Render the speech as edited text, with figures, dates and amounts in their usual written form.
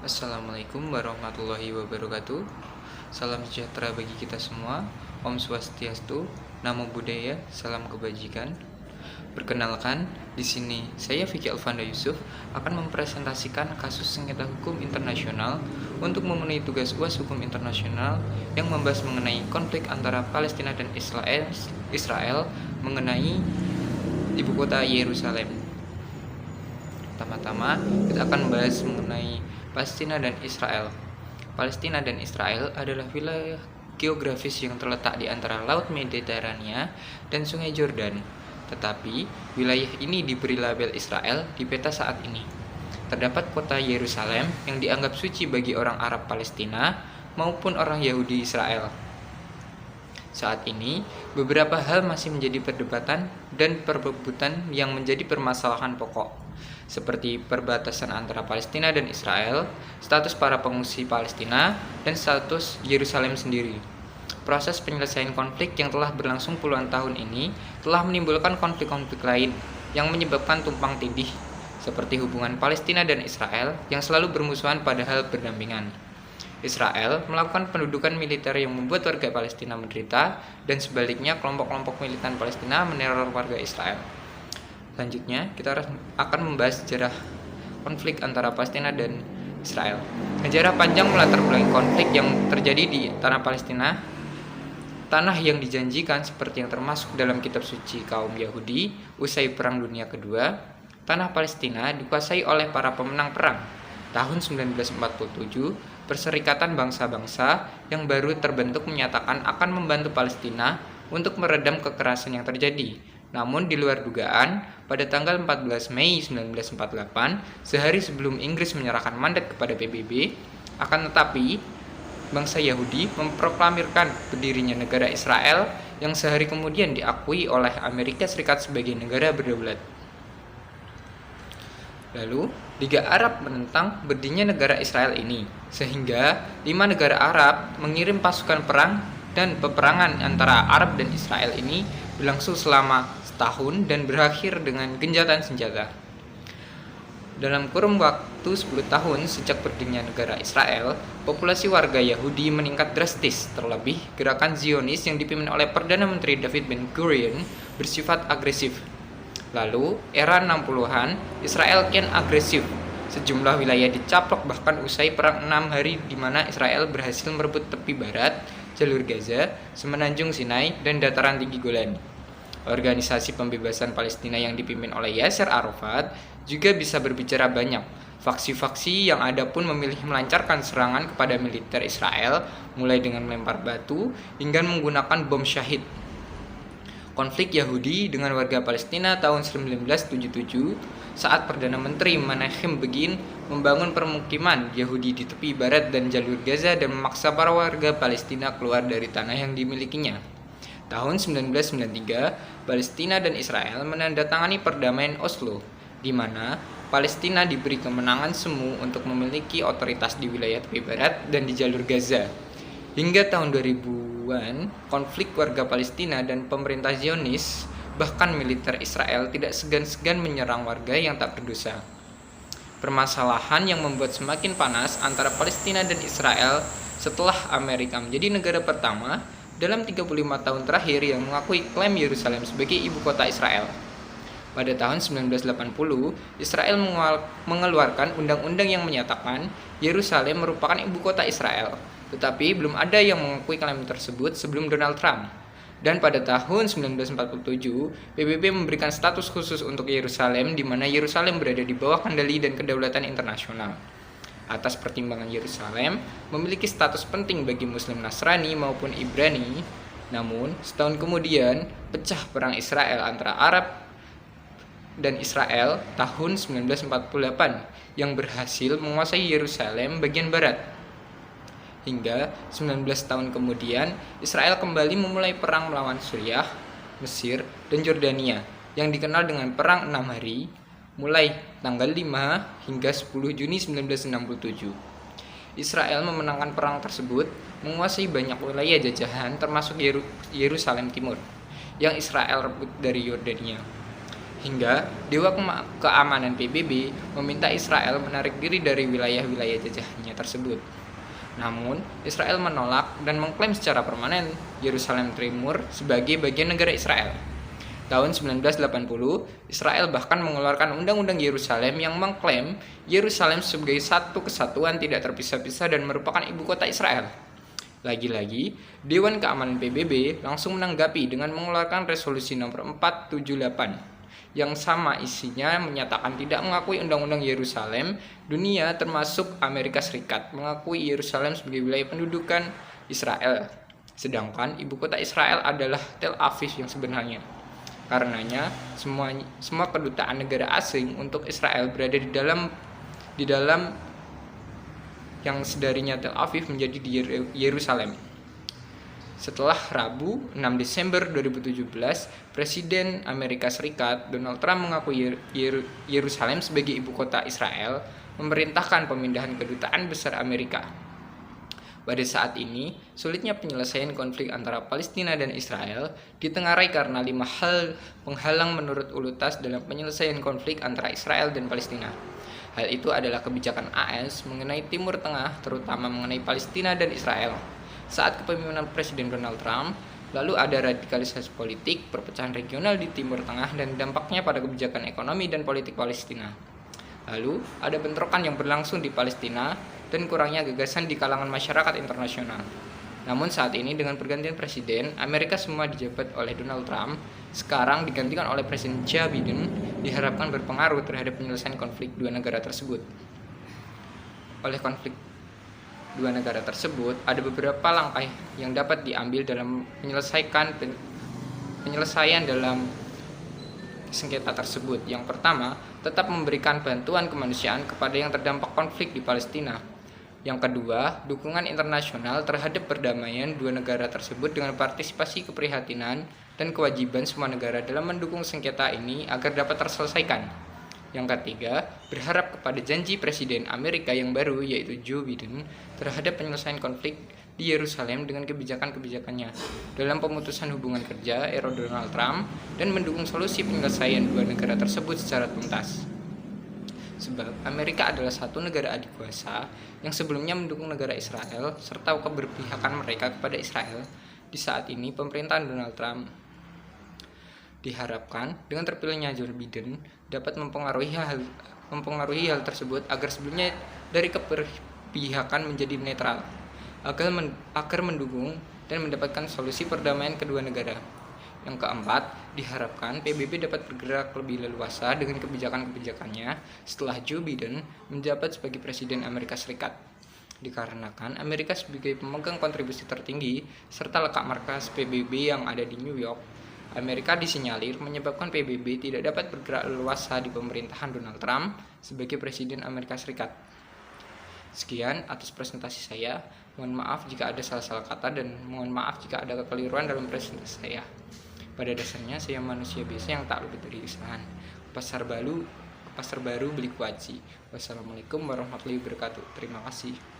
Assalamualaikum warahmatullahi wabarakatuh. Salam sejahtera bagi kita semua. Om Swastiastu, Namo Buddhaya, salam kebajikan. Perkenalkan, di sini saya Vicky Alvanda Yusuf akan mempresentasikan kasus sengketa hukum internasional untuk memenuhi tugas UAS Hukum Internasional yang membahas mengenai konflik antara Palestina dan Israel mengenai ibu kota Yerusalem. Pertama-tama, kita akan membahas mengenai Palestina dan Israel. Palestina dan Israel adalah wilayah geografis yang terletak di antara Laut Mediterania dan Sungai Jordan. Tetapi, wilayah ini diberi label Israel di peta saat ini. Terdapat kota Yerusalem yang dianggap suci bagi orang Arab Palestina maupun orang Yahudi Israel. Saat ini, beberapa hal masih menjadi perdebatan dan perebutan yang menjadi permasalahan pokok, seperti perbatasan antara Palestina dan Israel, status para pengungsi Palestina, dan status Yerusalem sendiri. Proses penyelesaian konflik yang telah berlangsung puluhan tahun ini telah menimbulkan konflik-konflik lain yang menyebabkan tumpang tindih, seperti hubungan Palestina dan Israel yang selalu bermusuhan padahal berdampingan. Israel melakukan pendudukan militer yang membuat warga Palestina menderita, dan sebaliknya kelompok-kelompok militan Palestina meneror warga Israel. Selanjutnya, kita akan membahas sejarah konflik antara Palestina dan Israel. Sejarah panjang melatar belakangi konflik yang terjadi di tanah Palestina, tanah yang dijanjikan seperti yang termasuk dalam kitab suci kaum Yahudi usai Perang Dunia Kedua. Tanah Palestina dikuasai oleh para pemenang perang. Tahun 1947, Perserikatan Bangsa-Bangsa yang baru terbentuk menyatakan akan membantu Palestina untuk meredam kekerasan yang terjadi. Namun di luar dugaan, pada tanggal 14 Mei 1948, sehari sebelum Inggris menyerahkan mandat kepada PBB, akan tetapi bangsa Yahudi memproklamirkan berdirinya negara Israel yang sehari kemudian diakui oleh Amerika Serikat sebagai negara berdaulat. Lalu, Liga Arab menentang berdirinya negara Israel ini, sehingga 5 negara Arab mengirim pasukan perang, dan peperangan antara Arab dan Israel ini berlangsung selama setahun dan berakhir dengan gencatan senjata. Dalam kurun waktu 10 tahun sejak berdirinya negara Israel, populasi warga Yahudi meningkat drastis, terlebih gerakan Zionis yang dipimpin oleh Perdana Menteri David Ben-Gurion bersifat agresif. Lalu, era 60-an, Israel kian agresif. Sejumlah wilayah dicaplok bahkan usai perang 6 hari di mana Israel berhasil merebut tepi barat, jalur Gaza, semenanjung Sinai, dan dataran tinggi Golan. Organisasi pembebasan Palestina yang dipimpin oleh Yasser Arafat juga bisa berbicara banyak. Faksi-faksi yang ada pun memilih melancarkan serangan kepada militer Israel, mulai dengan melempar batu hingga menggunakan bom syahid. Konflik Yahudi dengan warga Palestina tahun 1977 saat Perdana Menteri Menachem Begin membangun permukiman Yahudi di tepi barat dan jalur Gaza dan memaksa para warga Palestina keluar dari tanah yang dimilikinya. Tahun 1993, Palestina dan Israel menandatangani perdamaian Oslo, di mana Palestina diberi kemenangan semu untuk memiliki otoritas di wilayah tepi barat dan di jalur Gaza. Hingga tahun 2000-an, konflik warga Palestina dan pemerintah Zionis, bahkan militer Israel tidak segan-segan menyerang warga yang tak berdosa. Permasalahan yang membuat semakin panas antara Palestina dan Israel setelah Amerika menjadi negara pertama dalam 35 tahun terakhir yang mengakui klaim Yerusalem sebagai ibu kota Israel. Pada tahun 1980, Israel mengeluarkan undang-undang yang menyatakan Yerusalem merupakan ibu kota Israel. Tetapi belum ada yang mengakui klaim tersebut sebelum Donald Trump. Dan pada tahun 1947, PBB memberikan status khusus untuk Yerusalem di mana Yerusalem berada di bawah kendali dan kedaulatan internasional. Atas pertimbangan Yerusalem memiliki status penting bagi Muslim Nasrani maupun Ibrani. Namun, setahun kemudian pecah perang Israel antara Arab dan Israel tahun 1948 yang berhasil menguasai Yerusalem bagian barat. Hingga 19 tahun kemudian, Israel kembali memulai perang melawan Suriah, Mesir, dan Jordania yang dikenal dengan Perang 6 Hari, mulai tanggal 5 hingga 10 Juni 1967. Israel memenangkan perang tersebut, menguasai banyak wilayah jajahan termasuk Yerusalem Timur, yang Israel rebut dari Yordania. hingga Dewan Keamanan PBB meminta Israel menarik diri dari wilayah-wilayah jajahannya tersebut. Namun, Israel menolak dan mengklaim secara permanen Yerusalem Timur sebagai bagian negara Israel. Tahun 1980, Israel bahkan mengeluarkan Undang-Undang Yerusalem yang mengklaim Yerusalem sebagai satu kesatuan tidak terpisah-pisah dan merupakan ibu kota Israel. Lagi-lagi, Dewan Keamanan PBB langsung menanggapi dengan mengeluarkan resolusi nomor 478 yang sama isinya menyatakan tidak mengakui Undang-Undang Yerusalem. Dunia termasuk Amerika Serikat mengakui Yerusalem sebagai wilayah pendudukan Israel, sedangkan ibu kota Israel adalah Tel Aviv yang sebenarnya. Karenanya, semua kedutaan negara asing untuk Israel berada di dalam yang sedarinya Tel Aviv menjadi di Yerusalem. Setelah Rabu, 6 Desember 2017, Presiden Amerika Serikat Donald Trump mengakui Yerusalem sebagai ibu kota Israel, memerintahkan pemindahan kedutaan besar Amerika. Pada saat ini, sulitnya penyelesaian konflik antara Palestina dan Israel ditengarai karena 5 hal penghalang menurut Ulutas dalam penyelesaian konflik antara Israel dan Palestina. Hal itu adalah kebijakan AS mengenai Timur Tengah, terutama mengenai Palestina dan Israel. Saat kepemimpinan Presiden Donald Trump, lalu ada radikalisasi politik, perpecahan regional di Timur Tengah, dan dampaknya pada kebijakan ekonomi dan politik Palestina. Lalu, ada bentrokan yang berlangsung di Palestina dan kurangnya gagasan di kalangan masyarakat internasional. Namun saat ini dengan pergantian presiden, Amerika semua dijabat oleh Donald Trump, sekarang digantikan oleh Presiden Joe Biden, diharapkan berpengaruh terhadap penyelesaian konflik dua negara tersebut. Oleh konflik dua negara tersebut, ada beberapa langkah yang dapat diambil dalam penyelesaian dalam sengketa tersebut. Yang pertama, tetap memberikan bantuan kemanusiaan kepada yang terdampak konflik di Palestina. Yang kedua, dukungan internasional terhadap perdamaian dua negara tersebut dengan partisipasi keprihatinan dan kewajiban semua negara dalam mendukung sengketa ini agar dapat terselesaikan. Yang ketiga, berharap kepada janji Presiden Amerika yang baru yaitu Joe Biden terhadap penyelesaian konflik di Yerusalem dengan kebijakan-kebijakannya dalam pemutusan hubungan kerja era Donald Trump dan mendukung solusi penyelesaian dua negara tersebut secara tuntas. Sebab Amerika adalah satu negara adik kuasa yang sebelumnya mendukung negara Israel serta keberpihakan mereka kepada Israel. Di saat ini pemerintahan Donald Trump diharapkan dengan terpilihnya Joe Biden dapat mempengaruhi hal tersebut agar sebelumnya dari keberpihakan menjadi netral, agar mendukung dan mendapatkan solusi perdamaian kedua negara. Yang keempat, diharapkan PBB dapat bergerak lebih leluasa dengan kebijakan-kebijakannya setelah Joe Biden menjabat sebagai Presiden Amerika Serikat. Dikarenakan Amerika sebagai pemegang kontribusi tertinggi serta letak markas PBB yang ada di New York, Amerika disinyalir menyebabkan PBB tidak dapat bergerak leluasa di pemerintahan Donald Trump sebagai Presiden Amerika Serikat. Sekian atas presentasi saya. Mohon maaf jika ada salah-salah kata dan mohon maaf jika ada kekeliruan dalam presentasi saya. Pada dasarnya saya manusia biasa yang tak luput dari kesalahan. Pasar baru beli kuaci. Wassalamualaikum warahmatullahi wabarakatuh. Terima kasih.